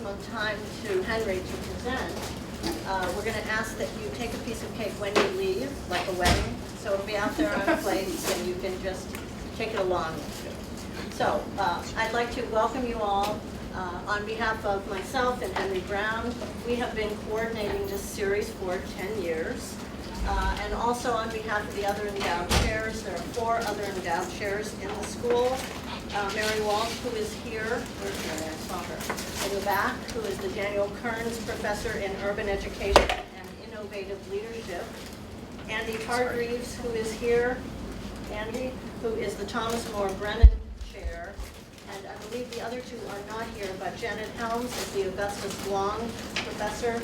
maximum time to Henry to present, we're going to ask that you take a piece of cake when you leave, like a wedding. So it'll be out there on plates, and you can just take it along with you. So I'd like to welcome you all. On behalf of myself and Henry Brown, we have been coordinating this series for 10 years. And also on behalf of the other endowed chairs, there are 4 other endowed chairs in the school. Mary Walsh, who is here, where's Mary? I saw her in the back, who is the Daniel Kearns Professor in Urban Education and Innovative Leadership. Andy Hargreaves, who is here. Andy, who is the Thomas Moore Brennan Chair. And I believe the other 2 are not here, but Janet Helms is the Augustus Long Professor,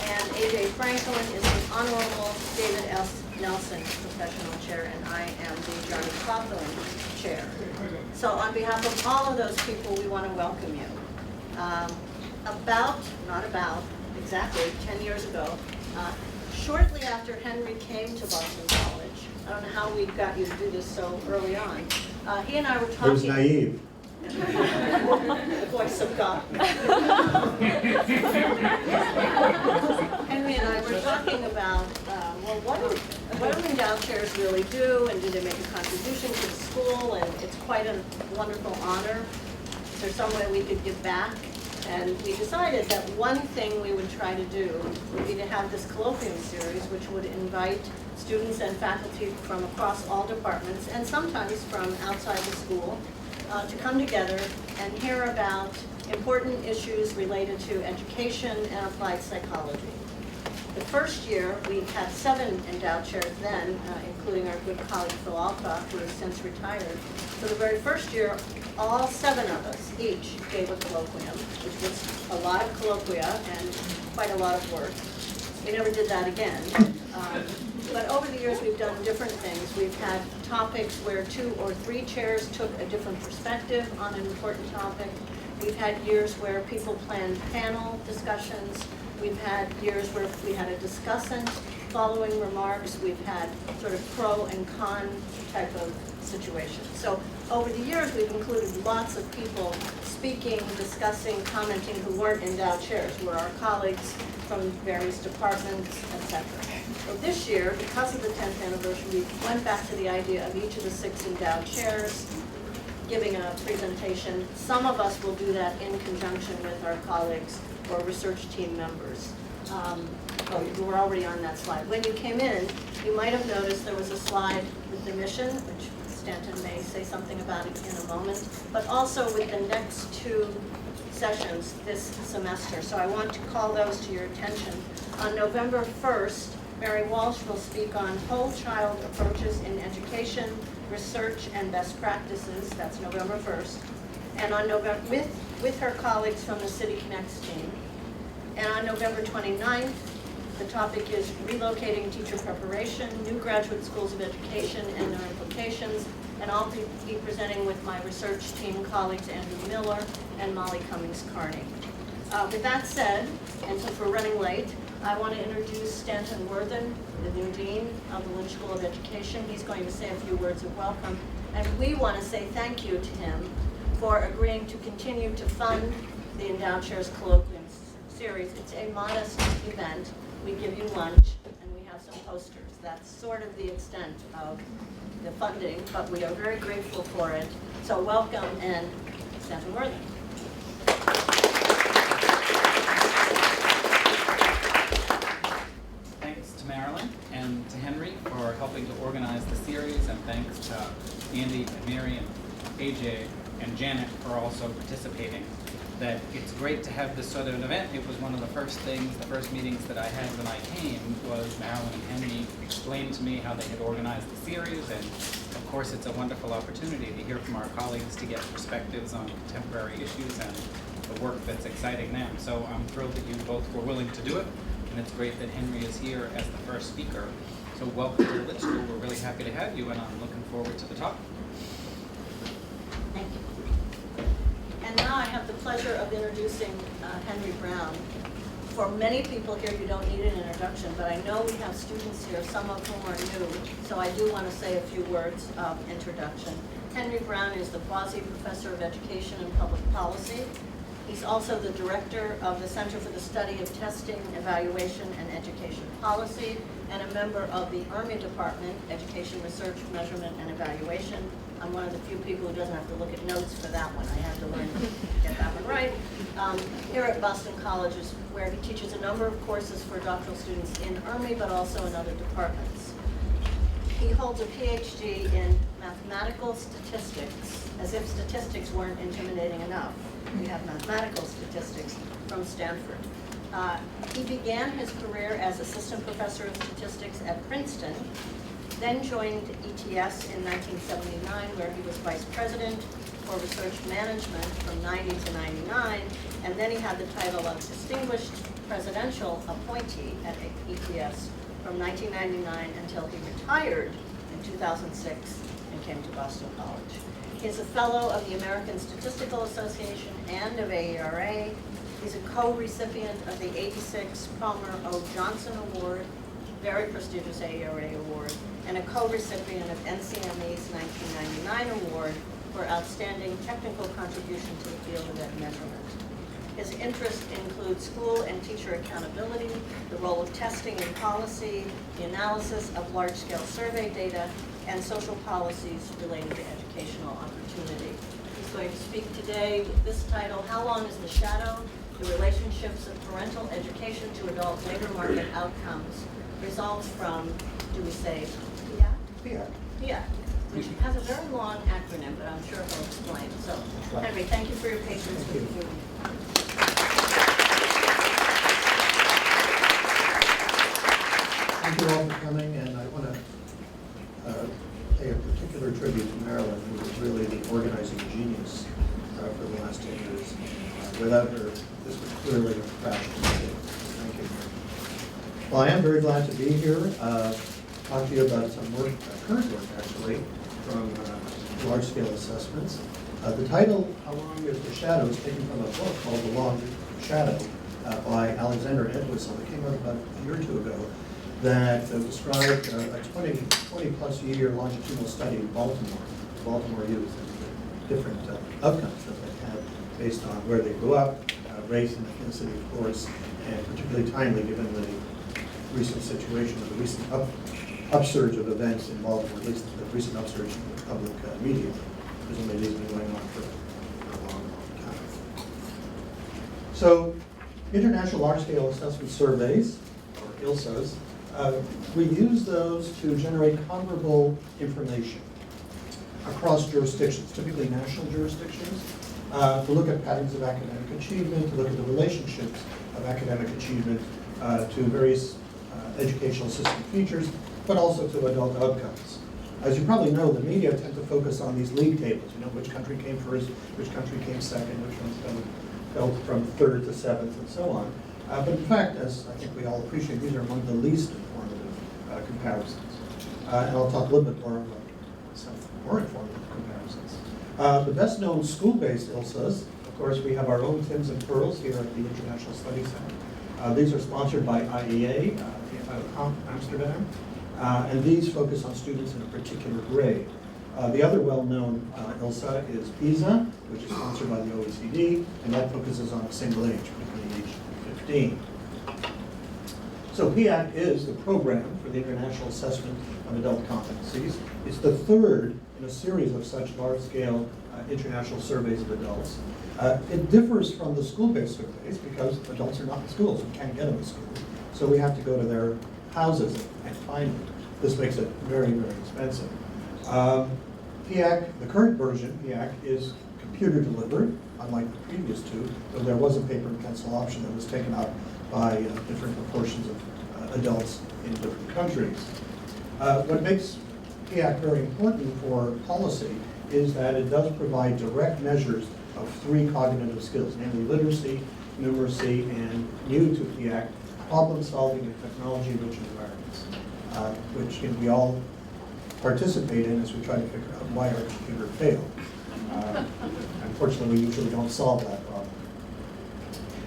and A.J. Franklin is the Honorable David S. Nelson Professional Chair, and I am the Johnny Coughlin Chair. So on behalf of all of those people, we want to welcome you. Exactly 10 years ago, shortly after Henry came to Boston College, I don't know how we got you to do this so early on, he and I were talking. It was naive. The voice of God. Henry and I were talking about, well, what do endowed chairs really do, and do they make a contribution to the school? And it's quite a wonderful honor. Is there some way we could give back? And we decided that one thing we would try to do would be to have this colloquium series, which would invite students and faculty from across all departments, and sometimes from outside the school, to come together and hear about important issues related to education and applied psychology. The first year, we had 7 endowed chairs then, including our good colleague Phil Alcock, who has since retired. So the very first year, all 7 of us each gave a colloquium, which was a lot of colloquia and quite a lot of work. We never did that again. But over the years, we've done different things. We've had topics where 2 or 3 chairs took a different perspective on an important topic. We've had years where people planned panel discussions. We've had years where we had a discussant following remarks. We've had sort of pro and con type of situations. So over the years, we've included lots of people speaking, discussing, commenting who weren't endowed chairs, who are our colleagues from various departments, etc. So this year, because of the 10th anniversary, we went back to the idea of each of the 6 endowed chairs giving a presentation. Some of us will do that in conjunction with our colleagues or research team members. You were already on that slide. When you came in, you might have noticed there was a slide with the mission, which Stanton may say something about it in a moment, but also with the next 2 sessions this semester. So I want to call those to your attention. On November 1st, Mary Walsh will speak on whole child approaches in education, research, and best practices. That's November 1st. And on November, with her colleagues from the City Connects team. And on November 29th, the topic is relocating teacher preparation, new graduate schools of education and their implications. And I'll be presenting with my research team colleagues Andrew Miller and Molly Cummings-Carney. With that said, and since we're running late, I want to introduce Stanton Worthen, the new dean of the Lynch School of Education. He's going to say a few words of welcome. And we want to say thank you to him for agreeing to continue to fund the Endowed Chairs Colloquium series. It's a modest event. We give you lunch and we have some posters. That's sort of the extent of the funding, but we are very grateful for it. So welcome, and Stanton Worthen. Thanks to Marilyn and to Henry for helping to organize the series, and thanks to Andy and Mary and AJ and Janet for also participating. That it's great to have this sort of an event. It was one of the first meetings that I had when I came was Marilyn and Henry explained to me how they had organized the series, and of course it's a wonderful opportunity to hear from our colleagues to get perspectives on contemporary issues and the work that's exciting them. So I'm thrilled that you both were willing to do it, and it's great that Henry is here as the first speaker. So welcome to the Lynch School. We're really happy to have you, and I'm looking forward to the talk. Thank you. And now I have the pleasure of introducing Henry Brown. For many people here, you don't need an introduction, but I know we have students here, some of whom are new, so I do want to say a few words of introduction. Henry Brown is the Quasi Professor of Education and Public Policy. He's also the director of the Center for the Study of Testing, Evaluation, and Education Policy, and a member of the Army Department, Education Research, Measurement, and Evaluation. I'm one of the few people who doesn't have to look at notes for that one. I had to learn to get that one right. Here at Boston College is where he teaches a number of courses for doctoral students in Army, but also in other departments. He holds a PhD in mathematical statistics, as if statistics weren't intimidating enough. We have mathematical statistics from Stanford. He began his career as assistant professor of statistics at Princeton, then joined ETS in 1979, where he was vice president for research management from 90 to 99, and then he had the title of distinguished presidential appointee at ETS from 1999 until he retired in 2006 and came to Boston College. He's a fellow of the American Statistical Association and of AERA. He's a co-recipient of the '86 Palmer O. Johnson Award, very prestigious AERA award, and a co-recipient of NCME's 1999 award for outstanding technical contribution to the field of ed measurement. His interests include school and teacher accountability, the role of testing in policy, the analysis of large-scale survey data, and social policies relating to educational opportunity. He's going to speak today with this title, How Long is the Shadow? The Relationships of Parental Education to Adult Labor Market Outcomes results from, do we say, PIAC? PIAC, which has a very long acronym, but I'm sure he'll explain. So, Henry, thank you for your patience with the hearing. Thank you all for coming, and I want to pay a particular tribute to Marilyn, who was really the organizing genius for the last 10 years. Without her, this would clearly have crashed. Thank you. Well, I am very glad to be here, talk to you about some work, current work actually, from large-scale assessments. The title, How Long is the Shadow, is taken from a book called The Long Shadow by Alexander Edwards, that came out about a year or two ago, that described a 20-plus year longitudinal study of Baltimore youth, and different outcomes that they had based on where they grew up, race and ethnicity, of course, and particularly timely given the recent situation of the recent upsurge of events in Baltimore, at least the recent upsurge in the public media. Presumably these have been going on for a long time. So, International Large-Scale Assessment Surveys, or ILSAs, we use those to generate comparable information across jurisdictions, typically national jurisdictions, to look at patterns of academic achievement, to look at the relationships of academic achievement to various educational system features, but also to adult outcomes. As you probably know, the media tend to focus on these league tables, you know, which country came first, which country came second, which ones fell from third to seventh, and so on. But in fact, as I think we all appreciate, these are among the least informative comparisons. And I'll talk a little bit more about some more informative comparisons. The best known school-based ILSAs, of course, we have our own Tims and Pearls here at the International Study Center. These are sponsored by IEA out of Amsterdam, and these focus on students in a particular grade. The other well-known ILSA is PISA, which is sponsored by the OECD, and that focuses on a single age, between age 15. So PIAC is the program for the International Assessment of Adult Competencies. It's the third in a series of such large-scale international surveys of adults. It differs from the school-based surveys because adults are not in schools. We can't get them in school. So we have to go to their houses and find them. This makes it very, very expensive. PIAC, the current version, PIAC, is computer delivered, unlike the previous two, though there was a paper and pencil option that was taken up by different proportions of adults in different countries. What makes PIAC very important for policy is that it does provide direct measures of three cognitive skills, namely literacy, numeracy, and new to PIAC, problem solving in technology-rich environments, which we all participate in as we try to figure out why our computer failed. Unfortunately, we usually don't solve that problem.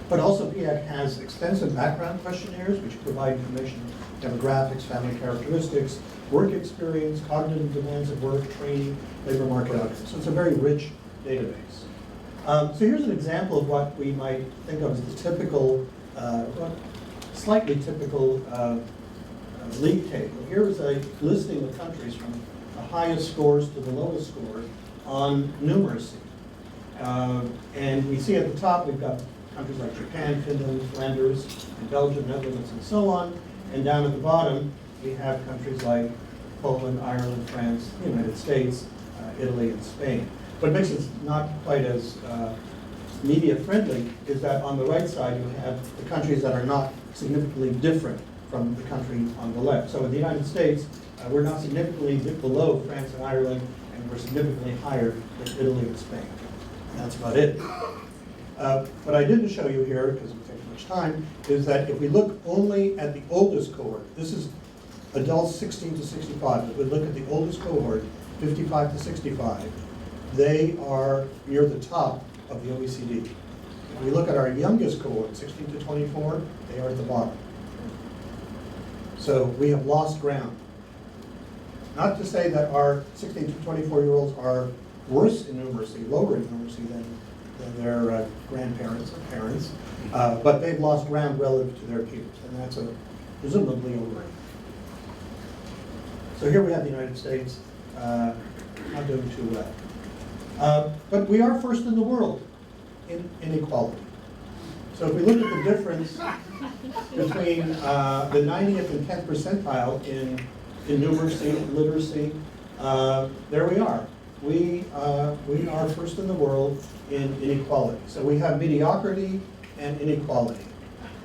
But also PIAC has extensive background questionnaires which provide information, demographics, family characteristics, work experience, cognitive demands at work, training, labor market outcomes. So it's a very rich database. So here's an example of what we might think of as the typical, slightly typical league table. Here is a listing of countries from the highest scores to the lowest scores on numeracy. And we see at the top we've got countries like Japan, Finland, Flanders, and Belgium, Netherlands, and so on. And down at the bottom, we have countries like Poland, Ireland, France, the United States, Italy, and Spain. What makes it not quite as media friendly is that on the right side you have the countries that are not significantly different from the country on the left. So in the United States, we're not significantly below France and Ireland, and we're significantly higher than Italy and Spain. And that's about it. What I didn't show you here, because it would take too much time, is that if we look only at the oldest cohort, this is adults 16 to 65. If we look at the oldest cohort, 55 to 65, they are near the top of the OECD. If we look at our youngest cohort, 16 to 24, they are at the bottom. So we have lost ground. Not to say that our 16 to 24-year-olds are worse in numeracy, lower in numeracy than their grandparents or parents, but they've lost ground relative to their peers, and that's presumably a worry. So here we have the United States not doing too well. But we are first in the world in inequality. So if we look at the difference between the 90th and 10th percentile in numeracy and literacy, there we are. We are first in the world in inequality. So we have mediocrity and inequality.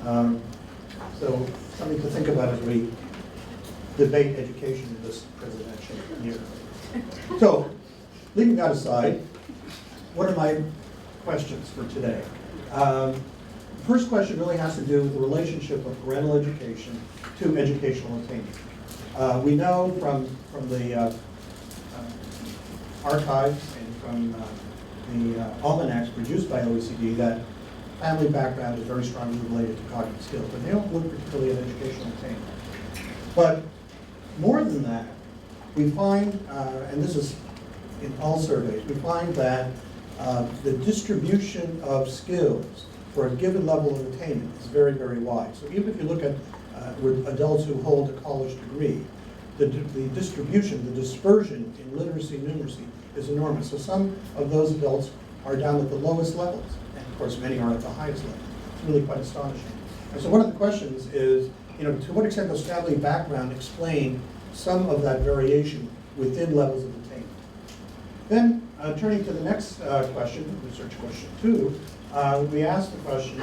So something to think about as we debate education in this presidential year. So, leaving that aside, what are my questions for today? The first question really has to do with the relationship of parental education to educational attainment. We know from the archives and from the almanacs produced by OECD that family background is very strongly related to cognitive skills, but they don't look particularly at educational attainment. But more than that, we find, and this is in all surveys, we find that the distribution of skills for a given level of attainment is very, very wide. So even if you look at adults who hold a college degree, the distribution, the dispersion in literacy and numeracy is enormous. So some of those adults are down at the lowest levels, and of course many are at the highest level. It's really quite astonishing. And so one of the questions is, to what extent does family background explain some of that variation within levels of attainment? Then, turning to the next question, research question 2, we asked the question,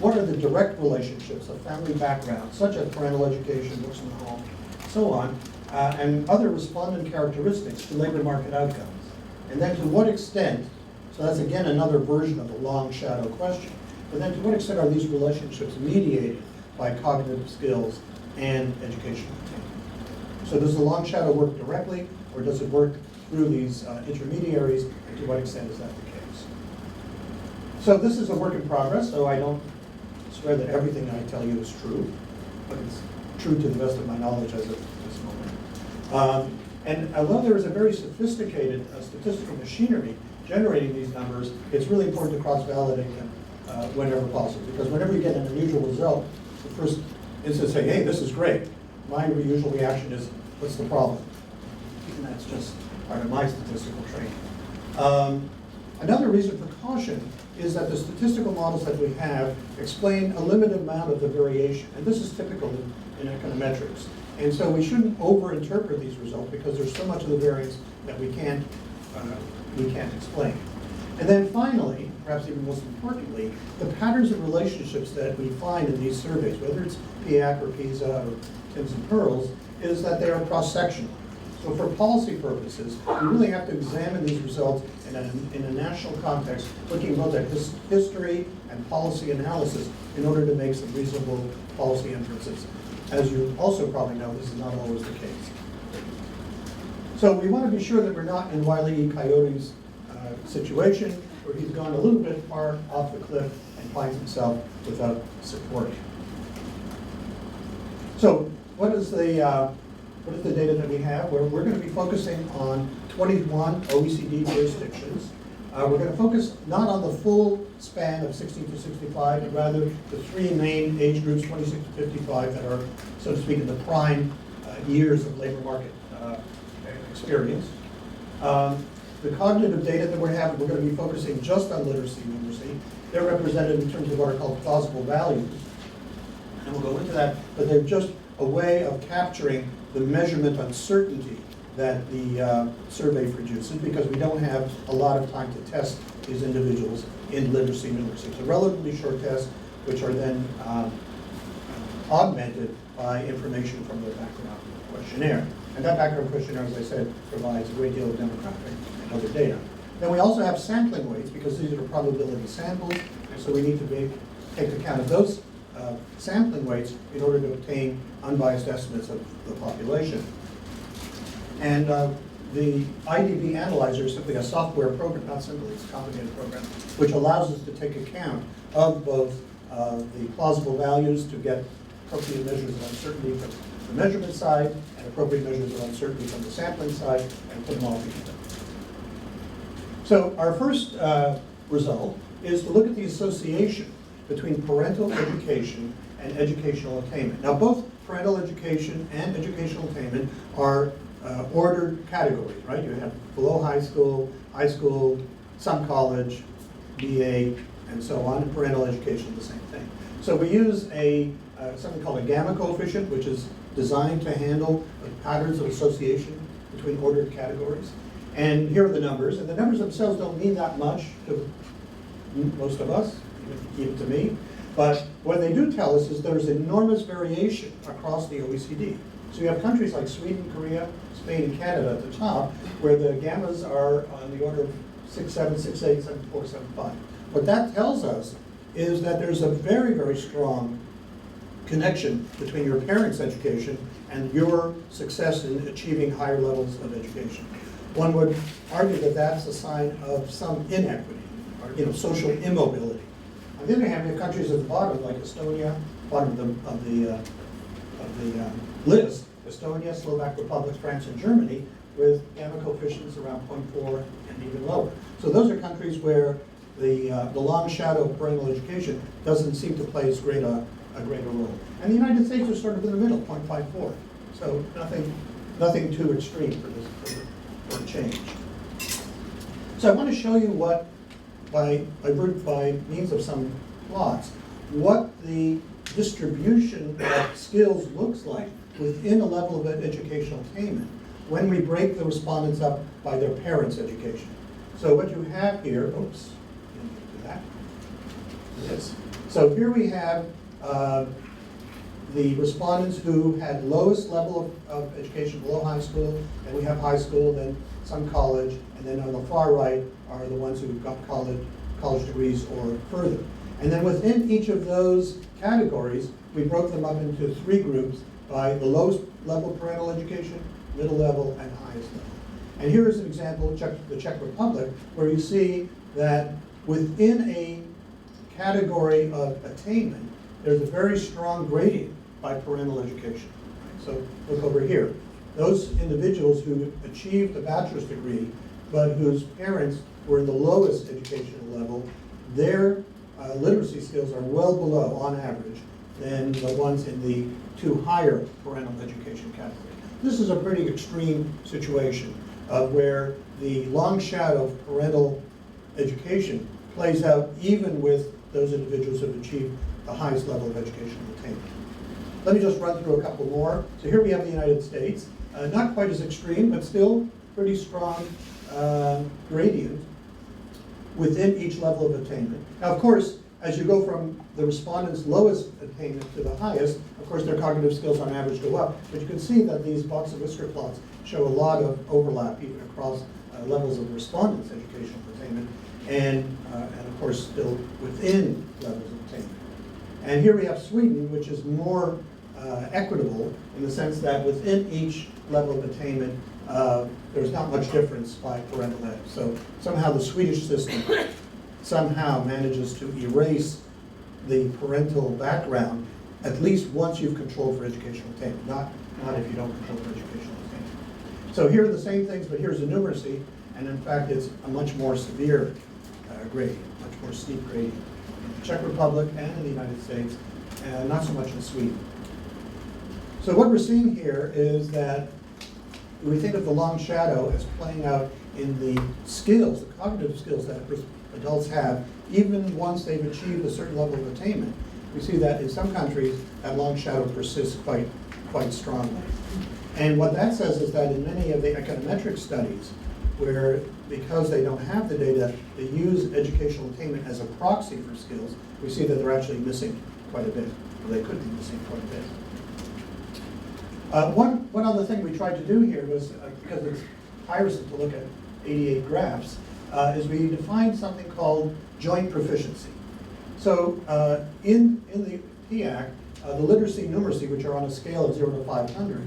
what are the direct relationships of family background, such as parental education, books in the home, so on, and other respondent characteristics to labor market outcomes? And then to what extent, so that's again another version of the long shadow question, but then to what extent are these relationships mediated by cognitive skills and educational attainment? So does the long shadow work directly, or does it work through these intermediaries, and to what extent is that the case? So this is a work in progress, so I don't swear that everything I tell you is true, but it's true to the best of my knowledge as of this moment. And although there is a very sophisticated statistical machinery generating these numbers, it's really important to cross-validate them whenever possible, because whenever you get an unusual result, the first instant say, hey, this is great. My usual reaction is, what's the problem? And that's just part of my statistical training. Another reason for caution is that the statistical models that we have explain a limited amount of the variation, and this is typical in econometrics. And so we shouldn't over-interpret these results because there's so much of the variance that we can't explain. And then finally, perhaps even most importantly, the patterns of relationships that we find in these surveys, whether it's PIAC or PISA or Tims and Pearls, is that they are cross-sectional. So for policy purposes, we really have to examine these results in a national context, looking both at history and policy analysis in order to make some reasonable policy inferences. As you also probably know, this is not always the case. So we want to be sure that we're not in Wile E. Coyote's situation, where he's gone a little bit far off the cliff and finds himself without support. So what is the data that we have? We're going to be focusing on 21 OECD jurisdictions. We're going to focus not on the full span of 16 to 65, but rather the three main age groups, 26 to 55, that are, so to speak, in the prime years of labor market experience. The cognitive data that we're having, we're going to be focusing just on literacy and numeracy. They're represented in terms of what are called plausible values. And we'll go into that, but they're just a way of capturing the measurement uncertainty that the survey produces, because we don't have a lot of time to test these individuals in literacy and numeracy. It's a relatively short test, which are then augmented by information from their background questionnaire. And that background questionnaire, as I said, provides a great deal of demographic and other data. Then we also have sampling weights, because these are probability samples, and so we need to take account of those sampling weights in order to obtain unbiased estimates of the population. And the IDB analyzer is simply a software program, not simply, it's a complicated program, which allows us to take account of both the plausible values to get appropriate measures of uncertainty from the measurement side and appropriate measures of uncertainty from the sampling side, and put them all together. So our first result is to look at the association between parental education and educational attainment. Now, both parental education and educational attainment are ordered categories, right? You have below high school, some college, BA, and so on. And parental education, the same thing. So we use something called a gamma coefficient, which is designed to handle the patterns of association between ordered categories. And here are the numbers, and the numbers themselves don't mean that much to most of us, even to me. But what they do tell us is there's enormous variation across the OECD. So you have countries like Sweden, Korea, Spain, and Canada at the top, where the gammas are on the order of 6.7, 6.8, 7.4, 7.5. What that tells us is that there's a very, very strong connection between your parents' education and your success in achieving higher levels of education. One would argue that that's a sign of some inequity, or social immobility. On the other hand, we have countries at the bottom, like Estonia, bottom of the list, Estonia, Slovak Republic, France, and Germany, with gamma coefficients around 0.4 and even lower. So those are countries where the long shadow of parental education doesn't seem to play as great a greater role. And the United States is sort of in the middle, 0.54. So nothing too extreme for a change. So I want to show you what, by means of some plots, what the distribution of skills looks like within a level of educational attainment when we break the respondents up by their parents' education. So what you have here, oops, didn't do that. Yes. So here we have the respondents who had lowest level of education below high school, and we have high school, then some college, and then on the far right are the ones who got college degrees or further. And then within each of those categories, we broke them up into three groups by the lowest level of parental education, middle level, and highest level. And here is an example of the Czech Republic, where you see that within a category of attainment, there's a very strong gradient by parental education. So look over here. Those individuals who achieved a bachelor's degree, but whose parents were in the lowest educational level, their literacy skills are well below, on average, than the ones in the two higher parental education categories. This is a pretty extreme situation where the long shadow of parental education plays out even with those individuals who have achieved the highest level of educational attainment. Let me just run through a couple more. So here we have the United States. Not quite as extreme, but still pretty strong gradient within each level of attainment. Now, of course, as you go from the respondents' lowest attainment to the highest, of course, their cognitive skills on average go up. But you can see that these box and whisker plots show a lot of overlap even across levels of respondents' educational attainment, and of course, still within levels of attainment. And here we have Sweden, which is more equitable in the sense that within each level of attainment, there's not much difference by parental ed. So somehow the Swedish system somehow manages to erase the parental background, at least once you've controlled for educational attainment, not if you don't control for educational attainment. So here are the same things, but here's the numeracy. and in fact, it's a much more severe gradient, much more steep gradient in the Czech Republic and in the United States, and not so much in Sweden. So what we're seeing here is that we think of the long shadow as playing out in the skills, the cognitive skills that adults have, even once they've achieved a certain level of attainment. We see that in some countries, that long shadow persists quite strongly. And what that says is that in many of the econometric studies, where because they don't have the data, they use educational attainment as a proxy for skills, we see that they're actually missing quite a bit, or they could be missing quite a bit. One other thing we tried to do here was, because it's tiresome to look at 88 graphs, is we defined something called joint proficiency. So in the PIAC, the literacy and numeracy, which are on a scale of 0 to 500,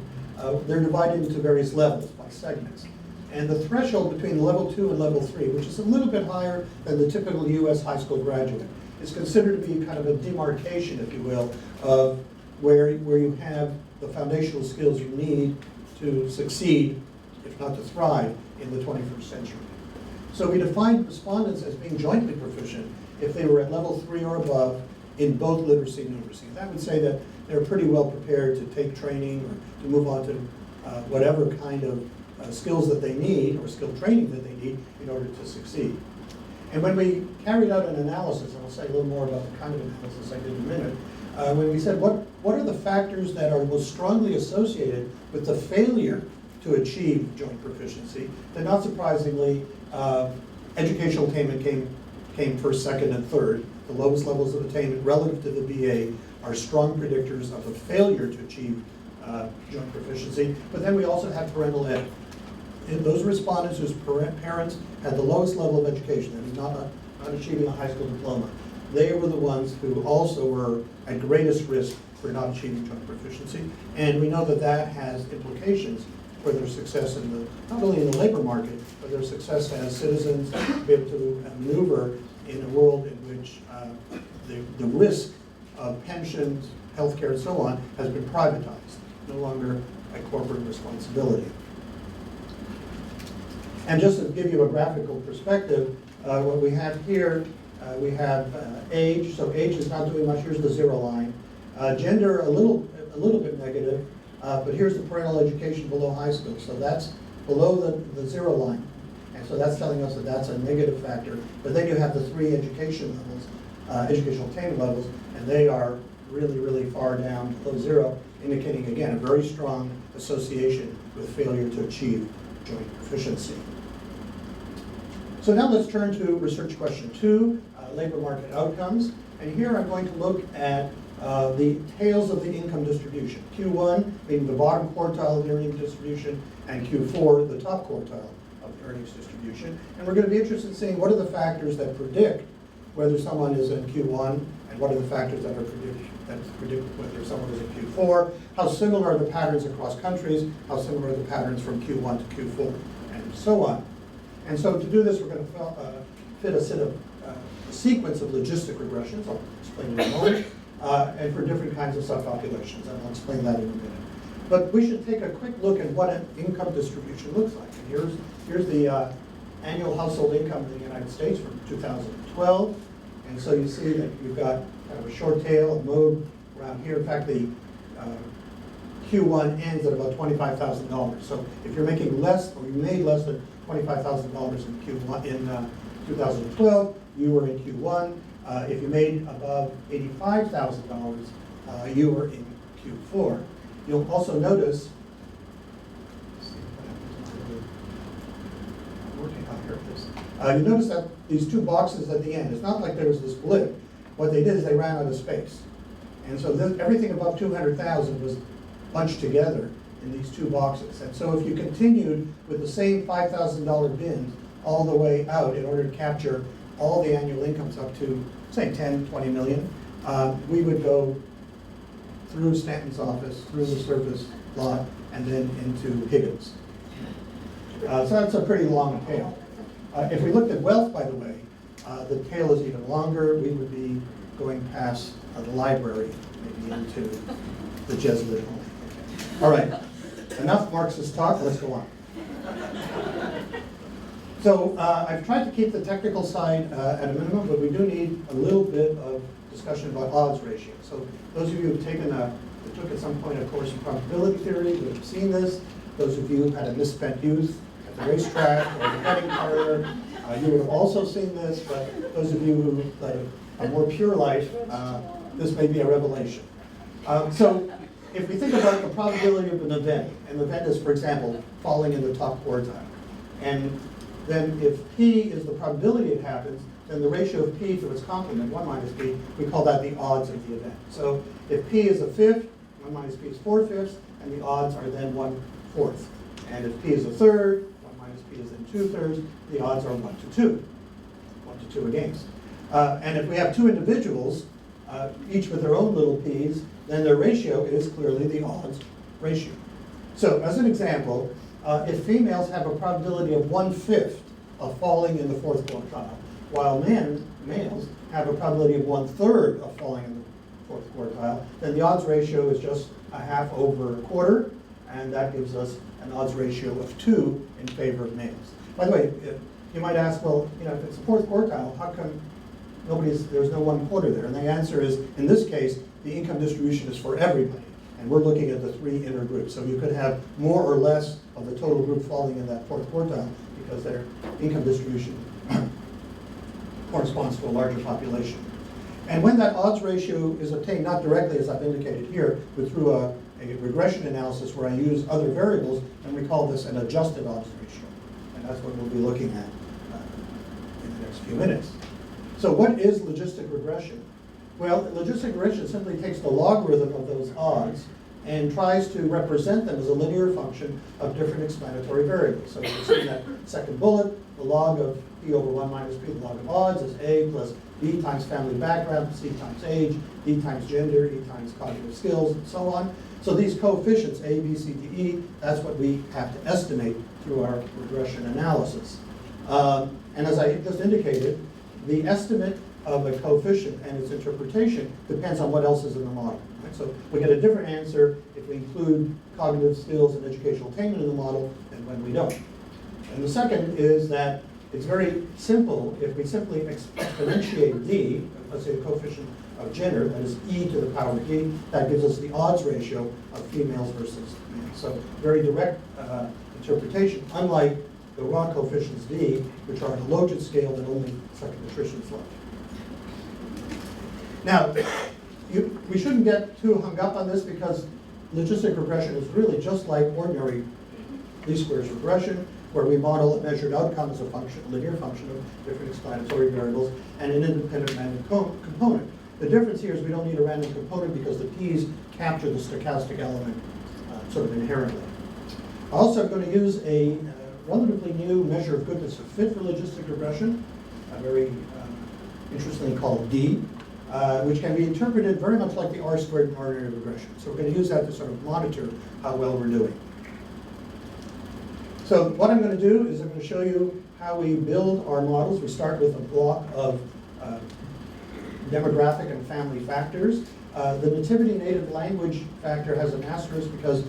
they're divided into various levels by segments. And the threshold between level 2 and level 3, which is a little bit higher than the typical US high school graduate, is considered to be kind of a demarcation, if you will, of where you have the foundational skills you need to succeed, if not to thrive, in the 21st century. So we defined respondents as being jointly proficient if they were at level 3 or above in both literacy and numeracy. That would say that they're pretty well prepared to take training or to move on to whatever kind of skills that they need, or skill training that they need in order to succeed. And when we carried out an analysis, and I'll say a little more about the kind of analysis I did in a minute, when we said what are the factors that are most strongly associated with the failure to achieve joint proficiency, then not surprisingly, educational attainment came first, second, and third. The lowest levels of attainment relative to the BA are strong predictors of a failure to achieve joint proficiency. But then we also have parental ed. In those respondents whose parents had the lowest level of education, that is not achieving a high school diploma, they were the ones who also were at greatest risk for not achieving joint proficiency. And we know that that has implications for their success in the, not only in the labor market, but their success as citizens, to be able to maneuver in a world in which the risk of pensions, healthcare, and so on has been privatized, no longer a corporate responsibility. And just to give you a graphical perspective, what we have here, we have age. So age is not doing much. Here's the 0 line. Gender, a little bit negative, but here's the parental education below high school. So that's below the 0 line. And so that's telling us that that's a negative factor. But then you have the 3 education levels, educational attainment levels, and they are really, really far down below 0, indicating, again, a very strong association with failure to achieve joint proficiency. So now let's turn to research question 2, labor market outcomes. And here I'm going to look at the tails of the income distribution. Q1 being the bottom quartile of the earnings distribution, and Q4 the top quartile of the earnings distribution. And we're going to be interested in seeing what are the factors that predict whether someone is in Q1, and what are the factors that predict whether someone is in Q4, how similar are the patterns across countries, how similar are the patterns from Q1 to Q4, and so on. And so to do this, we're going to fit a sequence of logistic regressions, I'll explain in a moment, and for different kinds of subpopulations, and I'll explain that in a minute. But we should take a quick look at what an income distribution looks like. And here's the annual household income in the United States from 2012. And so you see that you've got kind of a short tail, a mode around here. In fact, the Q1 ends at about $25,000. So if you're making less, or you made less than $25,000 in Q1 in 2012, you were in Q1. If you made above $85,000, you were in Q4. You'll also notice, you notice that these 2 boxes at the end, it's not like there was this blip. What they did is they ran out of space. And so everything above 200,000 was bunched together in these 2 boxes. And so if you continued with the same $5,000 bins all the way out in order to capture all the annual incomes up to, say, 10, 20 million, we would go through Stanton's office, through the service lot, and then into Higgins. So that's a pretty long tail. If we looked at wealth, by the way, the tail is even longer. We would be going past the library, maybe into the Jesuit home. Okay. All right, enough Marxist talk, let's go on. So I've tried to keep the technical side at a minimum, but we do need a little bit of discussion about odds ratio. So those of you who've took at some point a course in probability theory would have seen this. Those of you who had a misspent youth at the racetrack or the betting parlor, you would have also seen this, but those of you who led a more pure life, this may be a revelation. So if we think about the probability of an event is, for example, falling in the top quartile, and then if P is the probability it happens, then the ratio of P to its complement, 1 minus P, we call that the odds of the event. So if P is a fifth, 1 minus P is 4/5, and the odds are then 1/4. And if P is a third, 1 minus P is then 2/3, the odds are 1 to 2, 1 to 2 against. And if we have two individuals, each with their own little p's, then their ratio is clearly the odds ratio. So as an example, if females have a probability of 1/5 of falling in the 4th quartile, while males have a probability of 1/3 of falling in the 4th quartile, then the odds ratio is just a half over a quarter, and that gives us an odds ratio of 2 in favor of males. By the way, you might ask, well, if it's the 4th quartile, how come there's no 1/4 there? And the answer is, in this case, the income distribution is for everybody. And we're looking at the 3 inner groups. So you could have more or less of the total group falling in that 4th quartile because their income distribution corresponds to a larger population. And when that odds ratio is obtained, not directly as I've indicated here, but through a regression analysis where I use other variables, and we call this an adjusted odds ratio. And that's what we'll be looking at in the next few minutes. So what is logistic regression? Well, logistic regression simply takes the logarithm of those odds and tries to represent them as a linear function of different explanatory variables. So you see in that second bullet, the log of P over 1 minus P, the log of odds is A plus B times family background, C times age, D times gender, E times cognitive skills, and so on. So these coefficients, A, B, C, D, E, that's what we have to estimate through our regression analysis. And as I just indicated, the estimate of a coefficient and its interpretation depends on what else is in the model. Right? So we get a different answer if we include cognitive skills and educational attainment in the model than when we don't. And the second is that it's very simple. If we simply exponentiate D, let's say the coefficient of gender, that is E to the power D, that gives us the odds ratio of females versus males. So very direct interpretation, unlike the raw coefficients D, which are on a logit scale that only psychometricians love. Now, we shouldn't get too hung up on this because logistic regression is really just like ordinary least squares regression, where we model a measured outcome as a linear function of different explanatory variables and an independent random component. The difference here is we don't need a random component because the p's capture the stochastic element sort of inherently. Also, I'm going to use a relatively new measure of goodness of fit for logistic regression, very interestingly called D, which can be interpreted very much like the R squared in ordinary regression. So we're going to use that to sort of monitor how well we're doing. So what I'm going to do is I'm going to show you how we build our models. We start with a block of demographic and family factors. The nativity native language factor has an asterisk because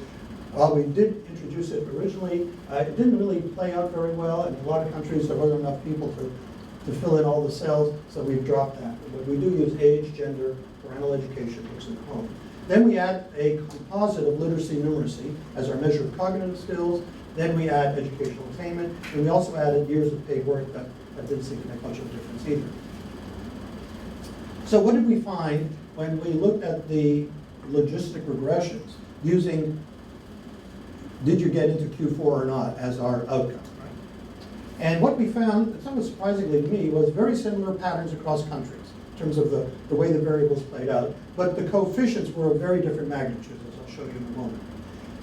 while we did introduce it originally, it didn't really play out very well. And in a lot of countries, there wasn't enough people to fill in all the cells, so we've dropped that. But we do use age, gender, parental education, books in the home. Then we add a composite of literacy numeracy as our measure of cognitive skills. Then we add educational attainment, and we also added years of paid work that didn't seem to make much of a difference either. So what did we find when we looked at the logistic regressions using did you get into Q4 or not as our outcome? Right? And what we found, somewhat surprisingly to me, was very similar patterns across countries in terms of the way the variables played out, but the coefficients were of very different magnitudes, as I'll show you in a moment.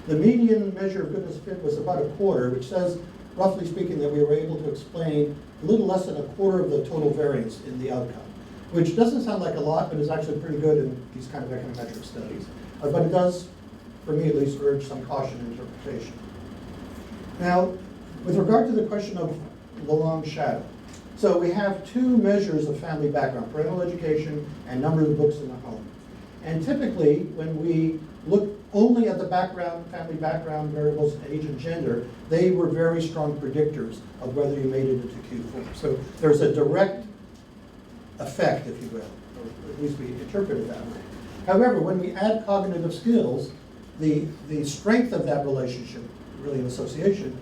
The median measure of goodness fit was about a quarter, which says, roughly speaking, that we were able to explain a little less than a quarter of the total variance in the outcome, which doesn't sound like a lot, but is actually pretty good in these kind of econometric studies. But it does, for me at least, urge some caution in interpretation. Now, with regard to the question of the long shadow, so we have two measures of family background, parental education and number of books in the home. And typically, when we look only at the background, family background variables, age and gender, they were very strong predictors of whether you made it into Q4. So there's a direct effect, if you will, or at least we interpret it that way. However, when we add cognitive skills, the strength of that relationship, really an association,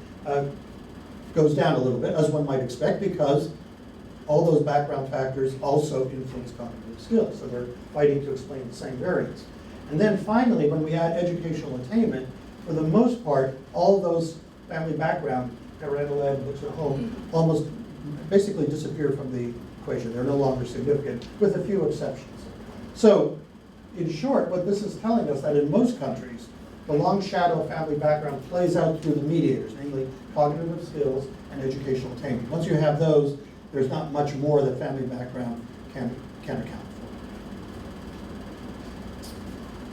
goes down a little bit, as one might expect, because all those background factors also influence cognitive skills. So they're fighting to explain the same variance. And then finally, when we add educational attainment, for the most part, all those family background, parental ed, books at home, almost basically disappear from the equation. They're no longer significant, with a few exceptions. So, in short, what this is telling us that in most countries, the long shadow of family background plays out through the mediators, namely cognitive skills and educational attainment. Once you have those, there's not much more that family background can account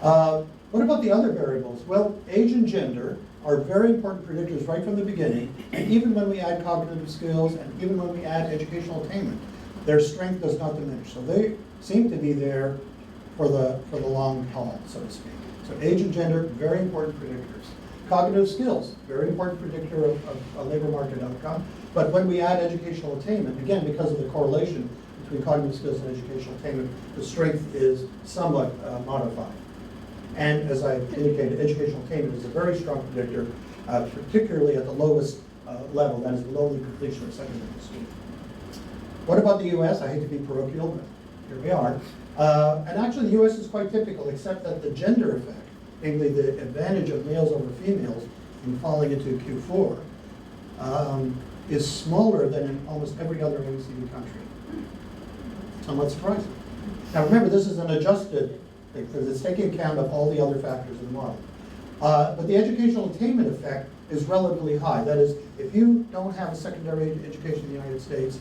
for. What about the other variables? Well, age and gender are very important predictors right from the beginning, and even when we add cognitive skills and even when we add educational attainment, their strength does not diminish. So they seem to be there for the long haul, so to speak. So age and gender, very important predictors. Cognitive skills, very important predictor of a labor market outcome. But when we add educational attainment, again, because of the correlation between cognitive skills and educational attainment, the strength is somewhat modified. And as I indicated, educational attainment is a very strong predictor, particularly at the lowest level, that is below the completion of secondary school. What about the US? I hate to be parochial, but here we are. And actually the US is quite typical, except that the gender effect, namely the advantage of males over females in falling into Q4, is smaller than in almost every other OECD country. Somewhat surprising. Now remember, this is an adjusted thing, because it's taking account of all the other factors in the model. But the educational attainment effect is relatively high. That is, if you don't have a secondary education in the United States,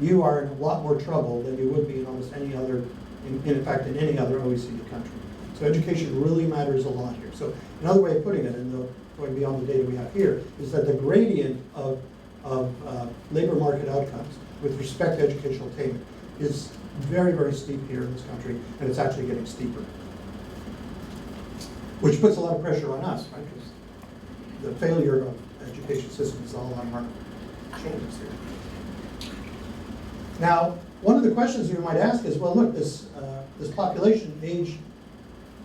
you are in a lot more trouble than you would be in almost any other, in fact, in any other OECD country. So education really matters a lot here. So another way of putting it, and going beyond the data we have here, is that the gradient of labor market outcomes with respect to educational attainment is very, very steep here in this country, and it's actually getting steeper. Which puts a lot of pressure on us, right? Because the failure of education system is all on our shoulders here. Now, one of the questions you might ask is, well, look, this population, age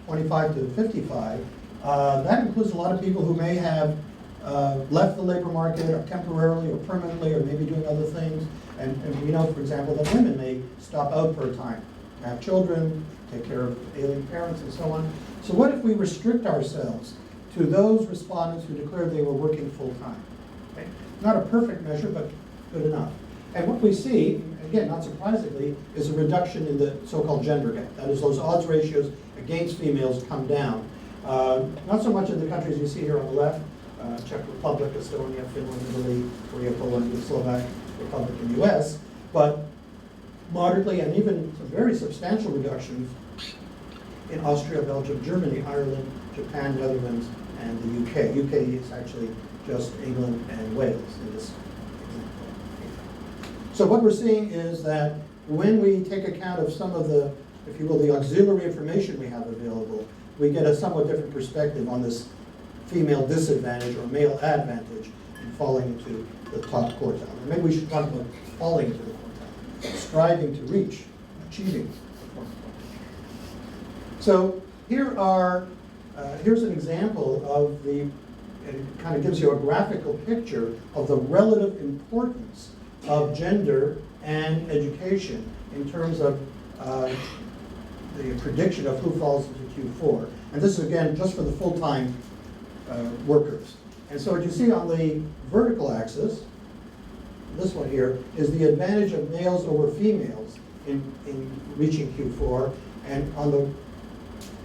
25 to 55, that includes a lot of people who may have left the labor market or temporarily or permanently or maybe doing other things. And we know, for example, that women may stop out for a time, have children, take care of ailing parents and so on. So what if we restrict ourselves to those respondents who declared they were working full-time? Okay? Not a perfect measure, but good enough. And what we see, again, not surprisingly, is a reduction in the so-called gender gap. That is, those odds ratios against females come down. Not so much in the countries you see here on the left, Czech Republic, Estonia, Finland, Italy, Korea, Poland, the Slovak Republic, and US, but moderately and even some very substantial reductions in Austria, Belgium, Germany, Ireland, Japan, Netherlands, and the UK. UK is actually just England and Wales in this example. So what we're seeing is that when we take account of some of the, if you will, the auxiliary information we have available, we get a somewhat different perspective on this female disadvantage or male advantage in falling into the top quartile. Or maybe we should talk about falling into the quartile, striving to reach, achieving the quartile. So here are, here's an example of the, it kind of gives you a graphical picture of the relative importance of gender and education in terms of the prediction of who falls into Q4. And this is, again, just for the full-time workers. And so what you see on the vertical axis, this one here, is the advantage of males over females in reaching Q4. And on the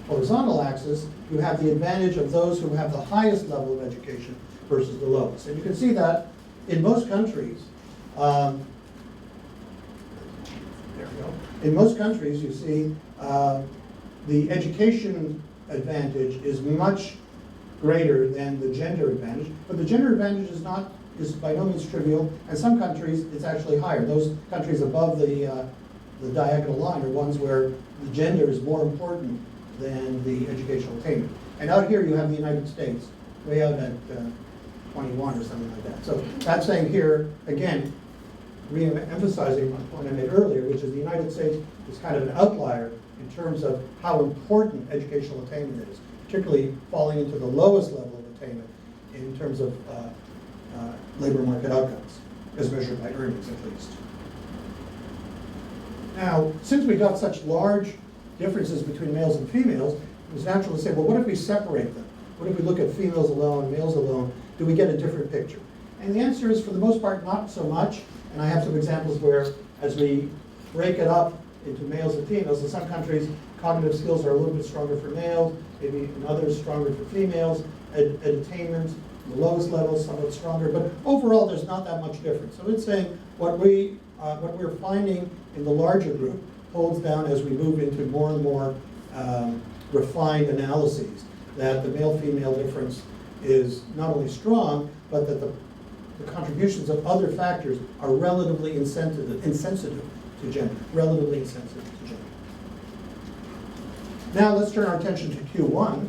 horizontal axis, you have the advantage of those who have the highest level of education versus the lowest. And you can see that in most countries, there we go. In most countries, you see the education advantage is much greater than the gender advantage, but the gender advantage is by no means trivial. And some countries, it's actually higher. Those countries above the diagonal line are ones where the gender is more important than the educational attainment. And out here you have the United States, way out at 21 or something like that. So that's saying here, again, re-emphasizing one point I made earlier, which is the United States is kind of an outlier in terms of how important educational attainment is, particularly falling into the lowest level of attainment in terms of labor market outcomes, as measured by earnings at least. Now, since we got such large differences between males and females, it was natural to say, well, what if we separate them? What if we look at females alone, males alone? Do we get a different picture? And the answer is, for the most part, not so much. And I have some examples where, as we break it up into males and females, in some countries, cognitive skills are a little bit stronger for males, maybe in others stronger for females. Attainment, the lowest level, somewhat stronger. But overall, there's not that much difference. So it's saying what we're finding in the larger group holds down as we move into more and more refined analyses, that the male-female difference is not only strong, but that the contributions of other factors are relatively insensitive to gender, relatively insensitive to gender. Now let's turn our attention to Q1.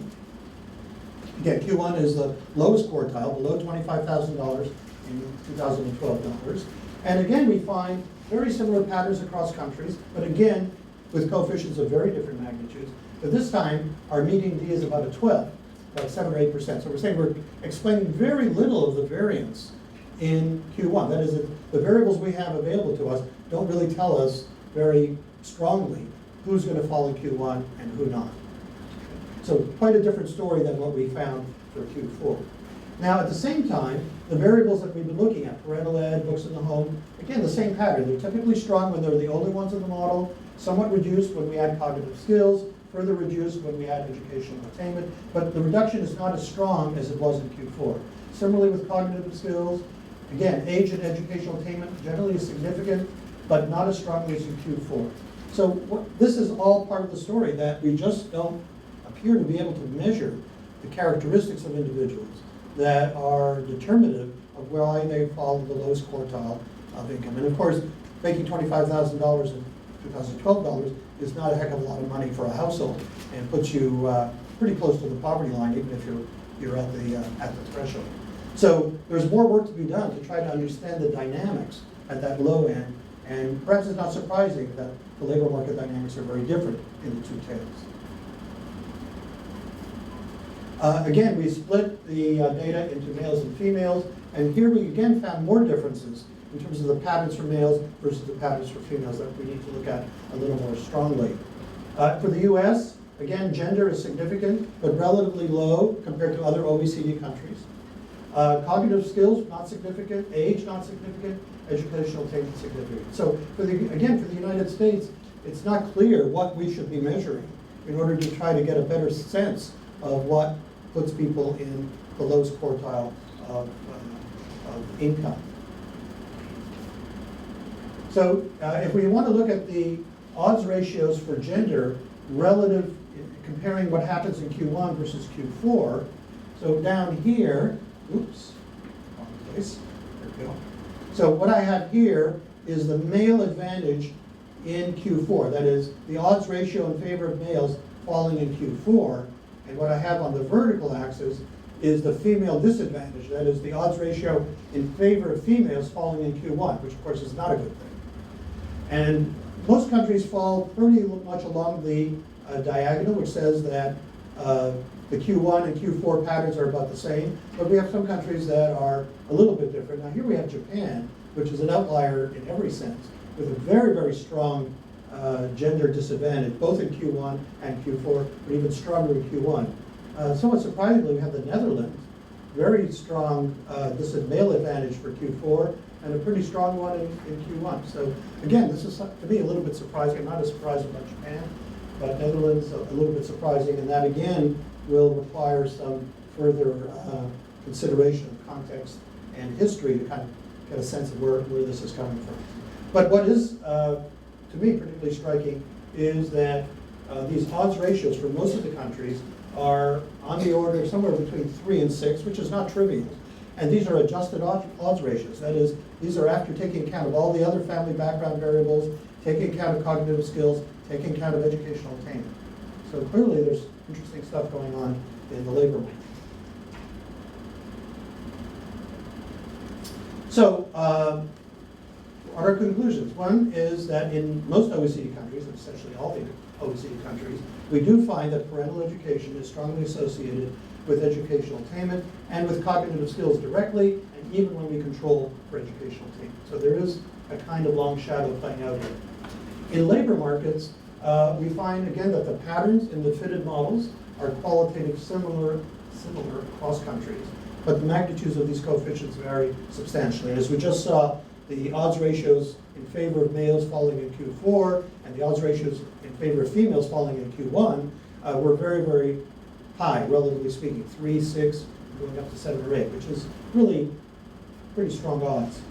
Again, Q1 is the lowest quartile, below $25,000 in 2012 dollars. And again, we find very similar patterns across countries, but again, with coefficients of very different magnitudes. But this time, our median D is about a 12, about 7 or 8%. So we're saying we're explaining very little of the variance in Q1. That is, the variables we have available to us don't really tell us very strongly who's going to fall in Q1 and who not. So quite a different story than what we found for Q4. Now, at the same time, the variables that we've been looking at, parental ed, books in the home, again, the same pattern. They're typically strong when they're the only ones in the model, somewhat reduced when we add cognitive skills, further reduced when we add educational attainment, but the reduction is not as strong as it was in Q4. Similarly with cognitive skills, again, age and educational attainment generally is significant, but not as strongly as in Q4. So this is all part of the story, that we just don't appear to be able to measure the characteristics of individuals that are determinative of why they fall in the lowest quartile of income. And of course, making $25,000 in 2012 dollars is not a heck of a lot of money for a household, and puts you pretty close to the poverty line, even if you're at the threshold. So there's more work to be done to try to understand the dynamics at that low end, and perhaps it's not surprising that the labor market dynamics are very different in the two tails. Again, we split the data into males and females, and here we again found more differences in terms of the patterns for males versus the patterns for females that we need to look at a little more strongly. For the US, again, gender is significant, but relatively low compared to other OECD countries. Cognitive skills, not significant. Age, not significant. Educational attainment, significant. So, for the United States, it's not clear what we should be measuring in order to try to get a better sense of what puts people in the lowest quartile of income. So if we want to look at the odds ratios for gender relative, comparing what happens in Q1 versus Q4, so down here, oops, wrong place, there we go. So what I have here is the male advantage in Q4, that is the odds ratio in favor of males falling in Q4, and what I have on the vertical axis is the female disadvantage, that is the odds ratio in favor of females falling in Q1, which of course is not a good thing. And most countries fall pretty much along the diagonal, which says that the Q1 and Q4 patterns are about the same, but we have some countries that are a little bit different. Now here we have Japan, which is an outlier in every sense, with a very, very strong gender disadvantage, both in Q1 and Q4, but even stronger in Q1. Somewhat surprisingly, we have the Netherlands, very strong male advantage for Q4, and a pretty strong one in Q1. So again, this is to me a little bit surprising. I'm not as surprised about Japan, but Netherlands a little bit surprising, and that again will require some further consideration of context and history to kind of get a sense of where this is coming from. But what is, to me, particularly striking is that these odds ratios for most of the countries are on the order of somewhere between 3 and 6, which is not trivial. And these are adjusted odds ratios. That is, these are after taking account of all the other family background variables, taking account of cognitive skills, taking account of educational attainment. So clearly there's interesting stuff going on in the labor market. So, what are conclusions? One is that in most OECD countries, and essentially all the OECD countries, we do find that parental education is strongly associated with educational attainment and with cognitive skills directly, and even when we control for educational attainment. So there is a kind of long shadow playing out here. In labor markets, we find again that the patterns in the fitted models are qualitative similar across countries, but the magnitudes of these coefficients vary substantially. As we just saw, the odds ratios in favor of males falling in Q4 and the odds ratios in favor of females falling in Q1 were very, very high, relatively speaking, 3, 6, going up to 7 or 8, which is really pretty strong odds.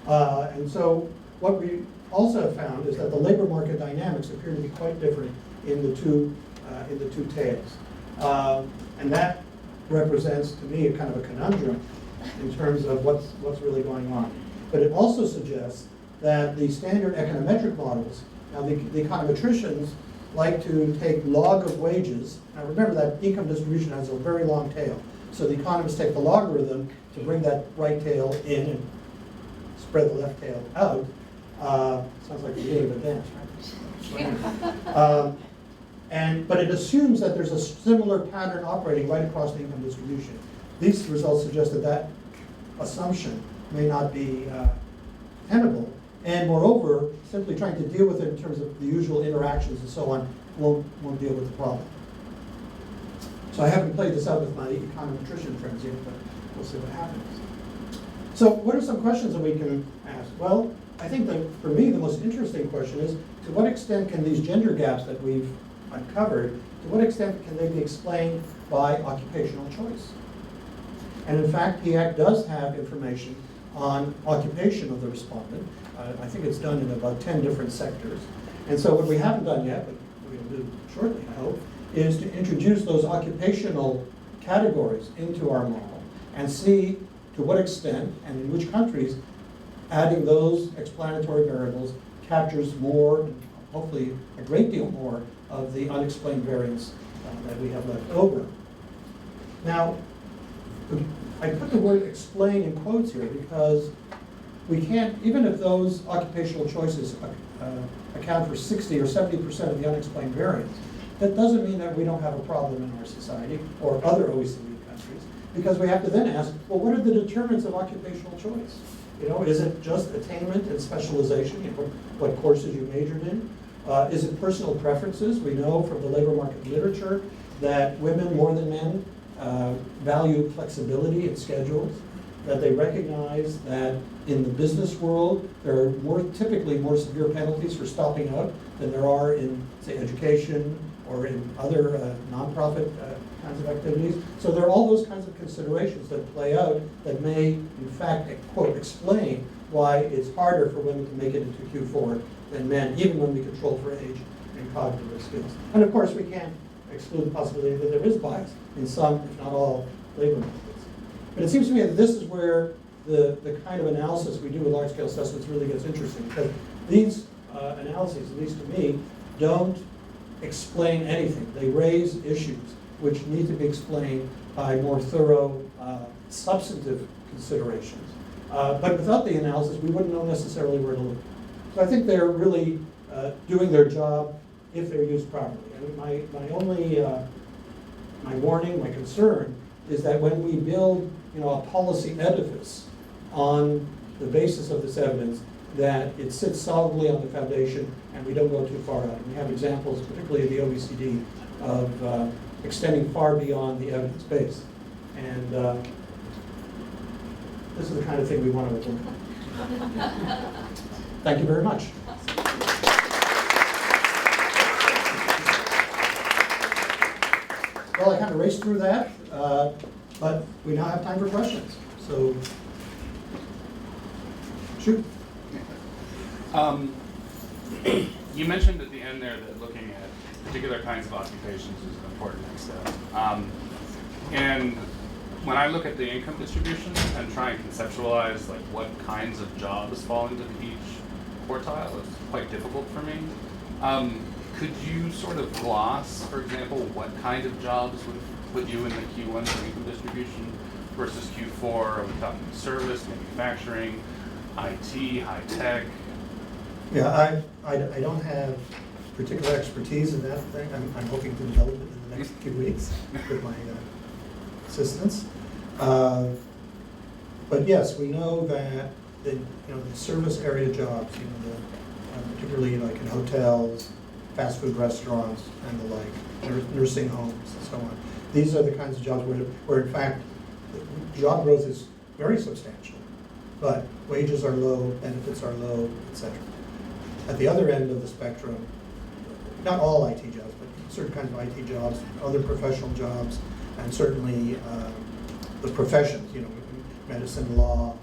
And so what we also have found is that the labor market dynamics appear to be quite different in the two tails. And that represents, to me, a kind of a conundrum in terms of what's really going on. But it also suggests that the standard econometric models, now the econometricians like to take log of wages. Now remember that income distribution has a very long tail. So the economists take the logarithm to bring that right tail in and spread the left tail out. Sounds like the beginning of a dance, right? But it assumes that there's a similar pattern operating right across the income distribution. These results suggest that that assumption may not be tenable, and moreover, simply trying to deal with it in terms of the usual interactions and so on won't deal with the problem. So I haven't played this out with my econometrician friends yet, but we'll see what happens. So what are some questions that we can ask? Well, I think that for me the most interesting question is, to what extent can these gender gaps that we've uncovered, to what extent can they be explained by occupational choice? And in fact, PIAC does have information on occupation of the respondent. I think it's done in about 10 different sectors. And so what we haven't done yet, but we'll do shortly, I hope, is to introduce those occupational categories into our model and see to what extent and in which countries adding those explanatory variables captures more, hopefully a great deal more, of the unexplained variance that we have left over. Now, I put the word explain in quotes here because we can't, even if those occupational choices account for 60 or 70% of the unexplained variance, that doesn't mean that we don't have a problem in our society or other OECD countries, because we have to then ask, well, what are the determinants of occupational choice? You know, is it just attainment and specialization, you know, what courses you majored in? Is it personal preferences? We know from the labor market literature that women more than men value flexibility in schedules, that they recognize that in the business world there are typically more severe penalties for stopping out than there are in, say, education or in other nonprofit kinds of activities. So there are all those kinds of considerations that play out that may, in fact, quote, explain why it's harder for women to make it into Q4 than men, even when we control for age and cognitive skills. And of course, we can't exclude the possibility that there is bias in some, if not all, labor markets. But it seems to me that this is where the kind of analysis we do with large-scale assessments really gets interesting, because these analyses, at least to me, don't explain anything. They raise issues which need to be explained by more thorough substantive considerations. But without the analysis, we wouldn't know necessarily where to look. So I think they're really doing their job if they're used properly. And my only my warning, my concern, is that when we build, you know, a policy edifice on the basis of this evidence, that it sits solidly on the foundation and we don't go too far out. And we have examples, particularly in the OECD, of extending far beyond the evidence base. And this is the kind of thing we want to avoid. Thank you very much. Well, I kind of raced through that, but we now have time for questions. So, shoot. You mentioned at the end there that looking at particular kinds of occupations is an important next step. And when I look at the income distribution and try and conceptualize like what kinds of jobs fall into each quartile, it's quite difficult for me. Could you sort of gloss, for example, what kind of jobs would put you in the Q1 for income distribution versus Q4? Are we talking service, manufacturing, IT, high tech? Yeah, I don't have particular expertise in that thing. I'm hoping to develop it in the next few weeks with my assistants. But yes, we know that the service area jobs, particularly like in hotels, fast food restaurants, and the like, nursing homes, and so on. These are the kinds of jobs where in fact, job growth is very substantial, but wages are low, benefits are low, etc. At the other end of the spectrum, not all IT jobs, but certain kinds of IT jobs, other professional jobs, and certainly the professions, medicine, law,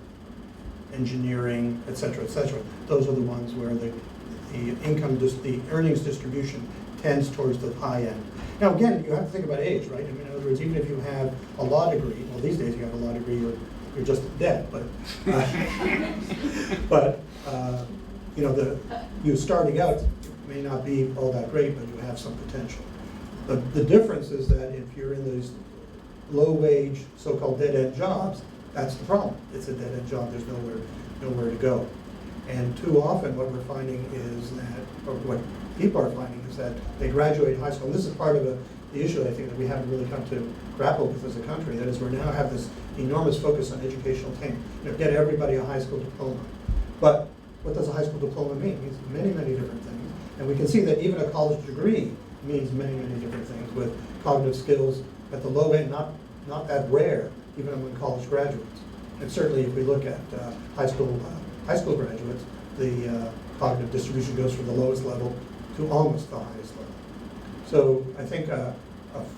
engineering, etc., etc. Those are the ones where the earnings distribution tends towards the high end. Now again, you have to think about age, right? I mean, in other words, even if you have a law degree, well, these days you have a law degree, you're just dead, but you starting out may not be all that great, but you have some potential. The difference is that if you're in these low-wage, so-called dead-end jobs, that's the problem. It's a dead-end job. There's nowhere to go. And too often, what we're finding is that, or what people are finding is that they graduate high school. And this is part of the issue, I think, that we haven't really come to grapple with as a country. That is, we now have this enormous focus on educational attainment. Get everybody a high school diploma. But what does a high school diploma mean? It means many, many different things. And we can see that even a college degree means many, many different things with cognitive skills at the low end, not that rare, even among college graduates. And certainly if we look at high school graduates, the cognitive distribution goes from the lowest level to almost the highest level. So I think a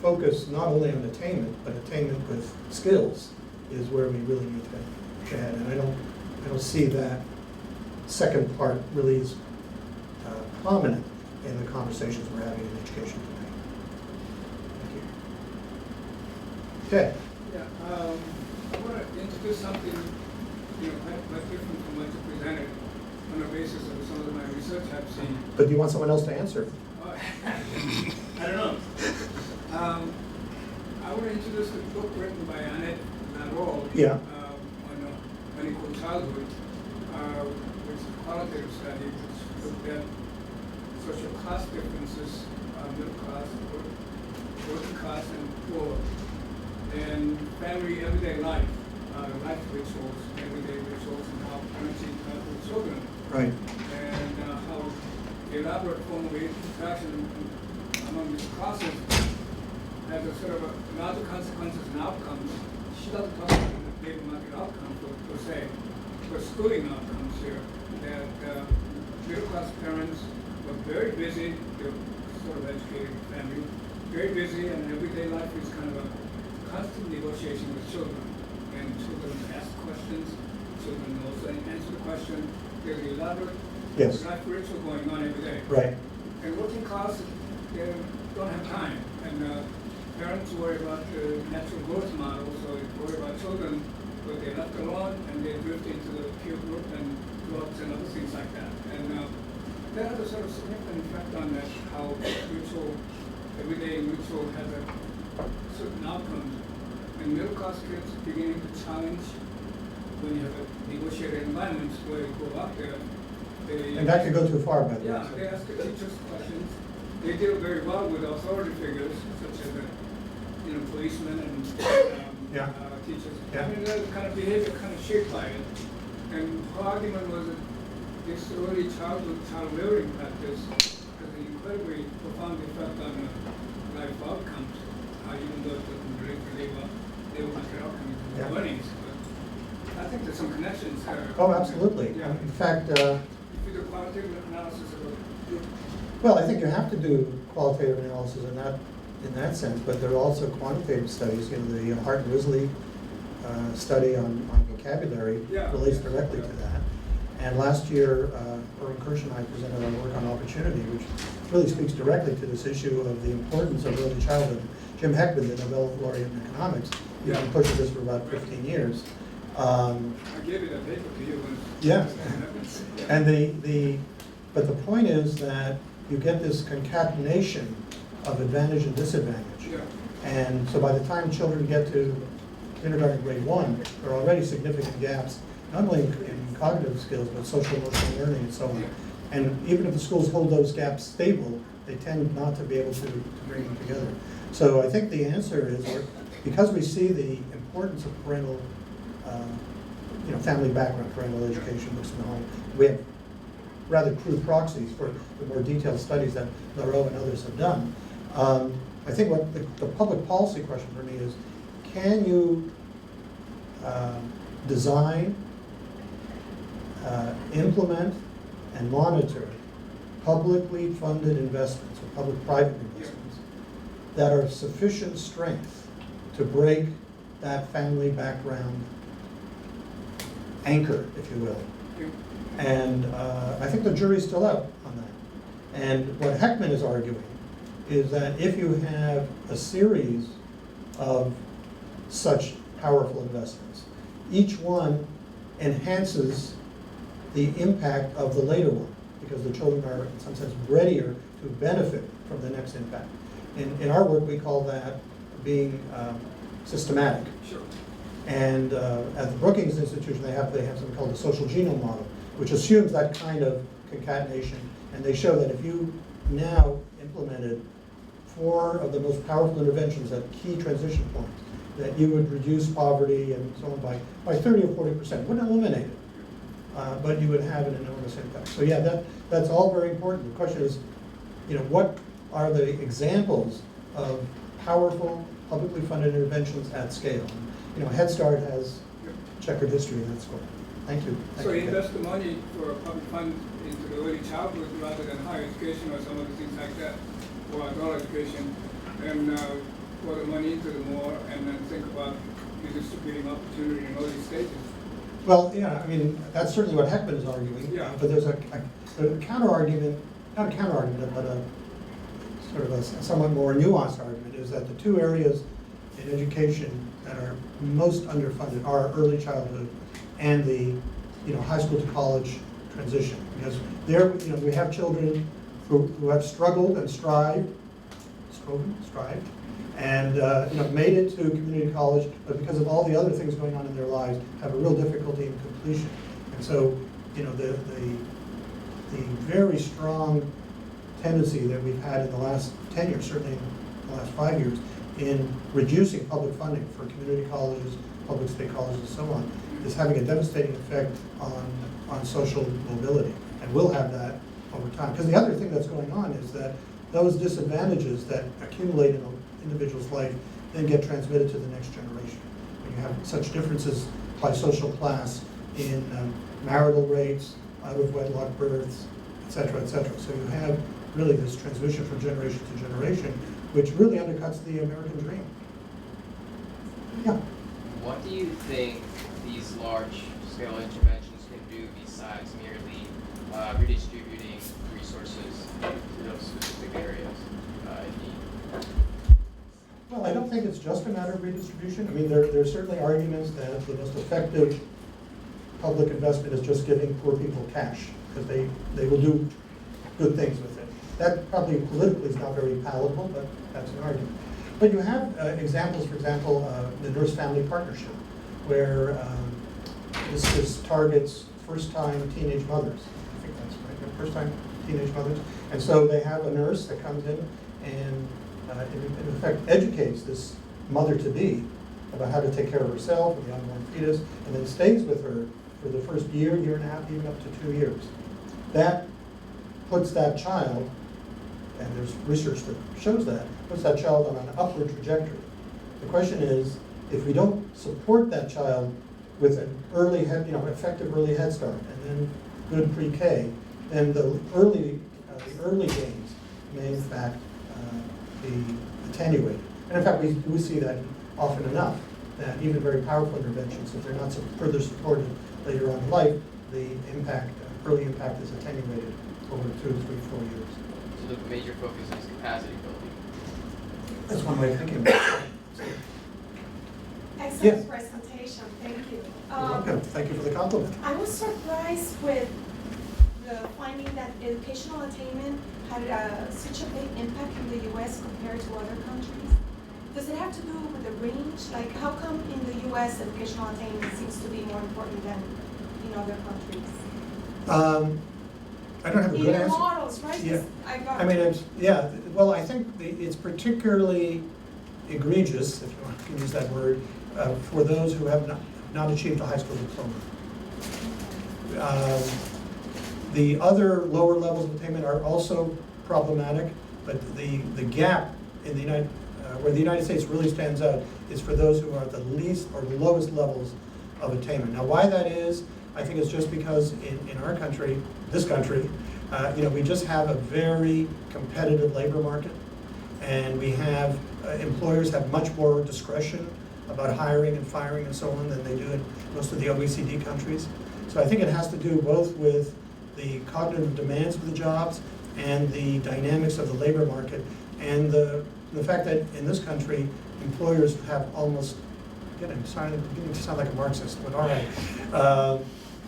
focus not only on attainment, but attainment with skills is where we really need to head. And I don't see that second part really is prominent in the conversations we're having in education today. Thank you. Okay. Yeah, I want to introduce something, quite different from what you presented on the basis of some of my research I've seen. But do you want someone else to answer? I don't know. I want to introduce the book written by Annette Narol Yeah. on unequal childhood, which is a qualitative study which looked at social class differences, middle class, working class, and poor, and family everyday life, life rituals, everyday rituals, and how parenting with children. Right. And how the elaborate form of interaction among these classes has a sort of larger consequences and outcomes. She doesn't talk about the labor market outcomes per se, but schooling outcomes here. That middle class parents were very busy, they're sort of educated family, very busy, and everyday life is kind of a constant negotiation with children. And children ask questions, children also answer the question. There's an elaborate life ritual going on every day. Right. And working class, they don't have time. And parents worry about the natural growth model, so they worry about children, but they're left alone and they drift into the peer group and clubs and other things like that. And that has a sort of significant effect on that, how ritual, everyday ritual has a certain outcomes. And middle class kids beginning to challenge when you have a negotiated environment where you go out there. And that could go too far, by the way. Yeah, they ask the teachers questions. They deal very well with authority figures, such as policemen and teachers. Yeah. I mean, the kind of behavior kind of shaped by it. And her argument was that this early childhood child rearing practice has an incredibly profound effect on life outcomes, even though it doesn't relate to labor market outcomes and earnings. But I think there's some connections there. Oh, absolutely. Yeah. In fact, if you do qualitative analysis of well, I think you have to do qualitative analysis in that sense, but there are also quantitative studies. The Hart and Risley study on vocabulary relates directly to that. And last year, Irwin Kirsch and I presented our work on opportunity, which really speaks directly to this issue of the importance of early childhood. Jim Heckman, the Nobel laureate in economics, he's been pushing this for about 15 years. I gave it a paper to you. Yeah. And but the point is that you get this concatenation of advantage and disadvantage. Yeah. And so by the time children get to kindergarten, grade 1, there are already significant gaps, not only in cognitive skills, but social emotional learning and so on. And even if the schools hold those gaps stable, they tend not to be able to bring them together. So I think the answer is, because we see the importance of parental, family background, parental education, books in the home, we have rather crude proxies for the more detailed studies that Lareau and others have done. I think what the public policy question for me is, can you design, implement, and monitor publicly funded investments or public-private investments that are of sufficient strength to break that family background anchor, if you will? And I think the jury's still out on that. And what Heckman is arguing is that if you have a series of such powerful investments, each one enhances the impact of the later one, because the children are, in some sense, readier to benefit from the next impact. In our work, we call that being systematic. Sure. And at the Brookings Institution, they have something called the social genome model, which assumes that kind of concatenation. And they show that if you now implemented 4 of the most powerful interventions at key transition points, that you would reduce poverty and so on by 30 or 40%. Wouldn't eliminate it, but you would have an enormous impact. So yeah, that's all very important. The question is, what are the examples of powerful, publicly funded interventions at scale? Head Start has checkered history in that score. Thank you. So you invest the money for public funds into the early childhood rather than higher education or some other things like that, or adult education, and pour the money into the more, and then think about redistributing opportunity in early stages. Well, yeah, I mean, that's certainly what Heckman is arguing. Yeah. But there's a counter-argument, not a counter-argument, but a sort of a somewhat more nuanced argument, is that the 2 areas in education that are most underfunded are early childhood and the high school to college transition. Because there, we have children who have struggled and strived, and made it to community college, but because of all the other things going on in their lives, have a real difficulty in completion. And so, the very strong tendency that we've had in the last 10 years, certainly in the last 5 years, in reducing public funding for community colleges, public state colleges, and so on, is having a devastating effect on social mobility, and will have that over time. Because the other thing that's going on is that those disadvantages that accumulate in an individual's life then get transmitted to the next generation. When you have such differences by social class in marital rates, out-of-wedlock births, et cetera, et cetera. So you have really this transmission from generation to generation, which really undercuts the American dream. Yeah. What do you think these large-scale interventions can do besides merely redistributing resources to those specific areas in need? Well, I don't think it's just a matter of redistribution. I mean, there are certainly arguments that the most effective public investment is just giving poor people cash, because they will do good things with it. That probably politically is not very palatable, but that's an argument. But you have examples, for example, the nurse-family partnership, where this targets first-time teenage mothers. I think that's right, first-time teenage mothers. And so they have a nurse that comes in and in effect educates this mother-to-be about how to take care of herself and the unborn fetus, and then stays with her for the first year, year and a half, even up to 2 years. That puts that child, and there's research that shows that, puts that child on an upward trajectory. The question is, if we don't support that child with an early, effective early Head Start and then good pre-K, then the early gains may in fact be attenuated. And in fact, we see that often enough, that even very powerful interventions, if they're not further supported later on in life, the impact, early impact is attenuated over 2, 3, 4 years. So the major focus is capacity building. That's one way of thinking about it. Excellent Yes. presentation, thank you. You're welcome. Thank you for the compliment. I was surprised with the finding that educational attainment had such a big impact in the U.S. compared to other countries? Does it have to do with the range? Like, how come in the U.S. educational attainment seems to be more important than in other countries? I don't have a good Either answer. models, right? Yeah. I I mean, well, I think it's particularly egregious, if you want to use that word, for those who have not achieved a high school diploma. The other lower levels of attainment are also problematic, but the gap in the where the United States really stands out is for those who are at the least or lowest levels of attainment. Now, why that is, I think it's just because in our country, this country, we just have a very competitive labor market, and we have employers have much more discretion about hiring and firing and so on than they do in most of the OECD countries. So I think it has to do both with the cognitive demands of the jobs and the dynamics of the labor market, and the fact that in this country, employers have almost, again, I'm beginning to sound like a Marxist, but all right.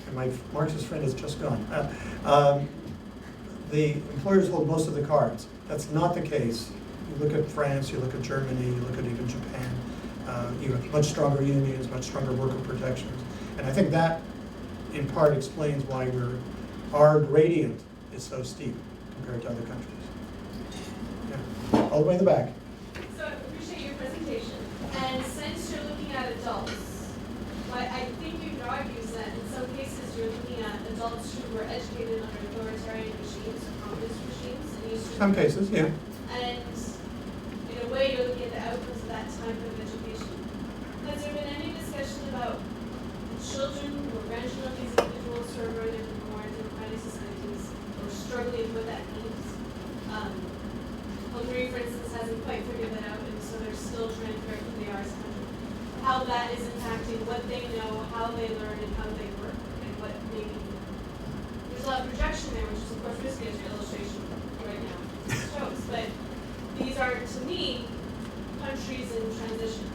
And my Marxist friend is just gone. The employers hold most of the cards. That's not the case. You look at France, you look at Germany, you look at even Japan. You have much stronger unions, much stronger worker protections. And I think that, in part, explains why our gradient is so steep compared to other countries. Yeah. All the way in the back. So I appreciate your presentation. And since you're looking at adults, what I think you could argue is that in some cases you're looking at adults who were educated under authoritarian regimes or communist regimes in Eastern Some cases, yeah. And in a way you're looking at the outcomes of that type of education. Has there been any discussion about children or grandchildren of these individuals who are growing up in more democratic societies or struggling with what that means? Hungary, for instance, hasn't quite figured that out, and so they're still trying to figure out who they are as a country. How that is impacting what they know, how they learn, and how they work, and what maybe there's a lot of projection there, which is of course risky as your illustration right now shows. But these are, to me, countries in transition.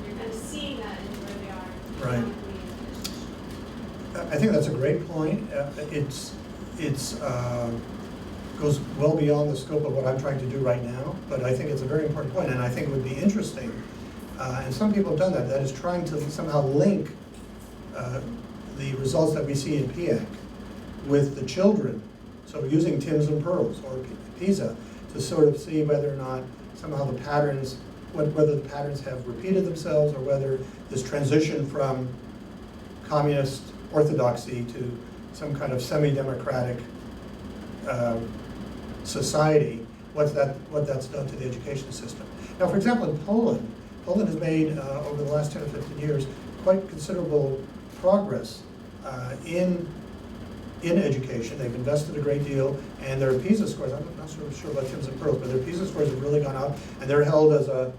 You're kind of seeing that in where they are. Right. I think that's a great point. It's goes well beyond the scope of what I'm trying to do right now, but I think it's a very important point, and I think it would be interesting, and some people have done that, that is trying to somehow link the results that we see in PIAC with the children, so using TIMS and PEARLS or PISA to sort of see whether or not somehow the patterns, whether the patterns have repeated themselves, or whether this transition from communist orthodoxy to some kind of semi-democratic society, what that's done to the education system. Now, for example, in Poland has made, over the last 10 or 15 years, quite considerable progress in education. They've invested a great deal, and their PISA scores, I'm not sure about TIMS and PEARLS, but their PISA scores have really gone up, and they're held as a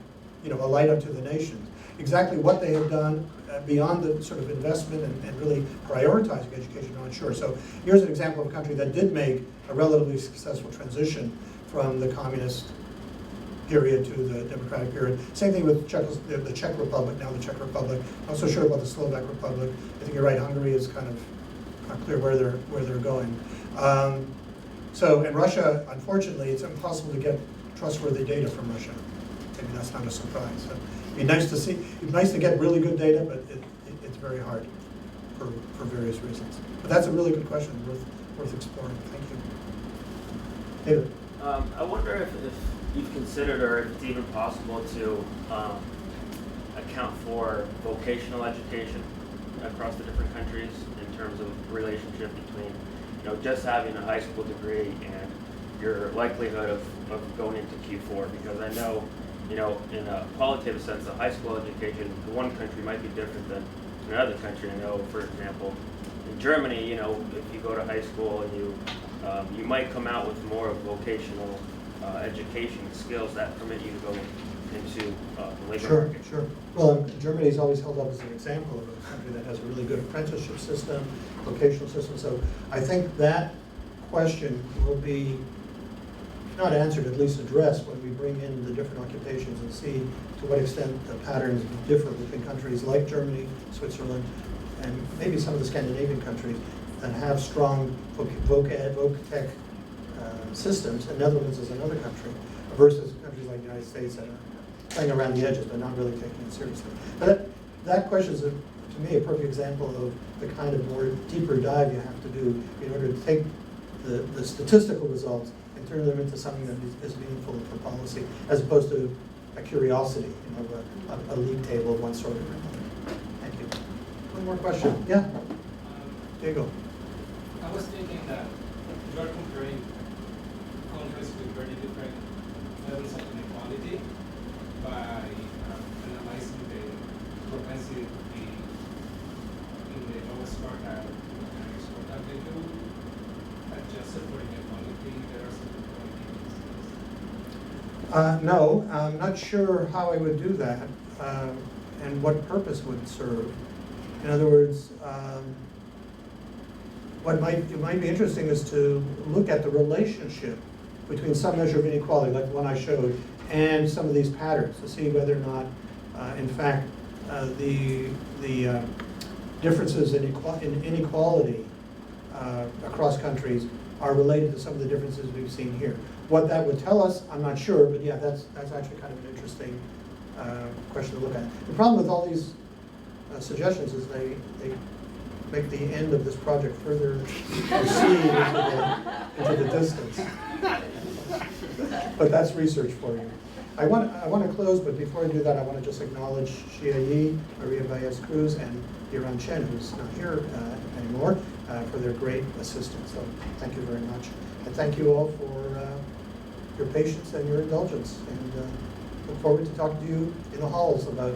light unto the nations. Exactly what they have done beyond the sort of investment and really prioritizing education, I'm not sure. So here's an example of a country that did make a relatively successful transition from the communist period to the democratic period. Same thing with the Czech Republic, now the Czech Republic. Not so sure about the Slovak Republic. I think you're right, Hungary is kind of not clear where they're going. And Russia, unfortunately, it's impossible to get trustworthy data from Russia. Maybe that's not a surprise. So it'd be nice to get really good data, but it's very hard for various reasons. But that's a really good question, worth exploring. Thank you. David. I wonder if you've considered, or if it's even possible to account for vocational education across the different countries in terms of relationship between, just having a high school degree and your likelihood of going into Q4, because I know, in a qualitative sense, a high school education in one country might be different than another country. I know, for example, in Germany, if you go to high school and you might come out with more of vocational education skills that permit you to go into the labor market. Sure. Well, Germany is always held up as an example of a country that has a really good apprenticeship system, vocational system. So I think that question will be not answered, at least addressed, when we bring in the different occupations and see to what extent the patterns differ between countries like Germany, Switzerland, and maybe some of the Scandinavian countries that have strong voc tech systems, and Netherlands is another country, versus countries like the United States that are playing around the edges, but not really taking it seriously. But that question is, to me, a perfect example of the kind of more deeper dive you have to do in order to take the statistical results and turn them into something that is meaningful for policy, as opposed to a curiosity, a league table of one sort or another. Thank you. One more question. Yeah, Diego. I was thinking that you are comparing countries with very different levels of inequality by analyzing the propensity in the lowest quartile countries. But they do adjust it for inequality. There are some inequalities. No, I'm not sure how I would do that and what purpose would serve. In other words, it might be interesting is to look at the relationship between some measure of inequality, like the one I showed, and some of these patterns to see whether or not, in fact, the differences in inequality across countries are related to some of the differences we've seen here. What that would tell us, I'm not sure, but yeah, that's actually kind of an interesting question to look at. The problem with all these suggestions is they make the end of this project further recede into the distance. But that's research for you. I want to close, but before I do that, I want to just acknowledge Xia Yi, Maria Baez Cruz, and Yiran Chen, who's not here anymore, for their great assistance. So thank you very much. And thank you all for your patience and your indulgence. And look forward to talking to you in the halls about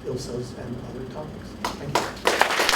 ILSAs and other topics. Thank you.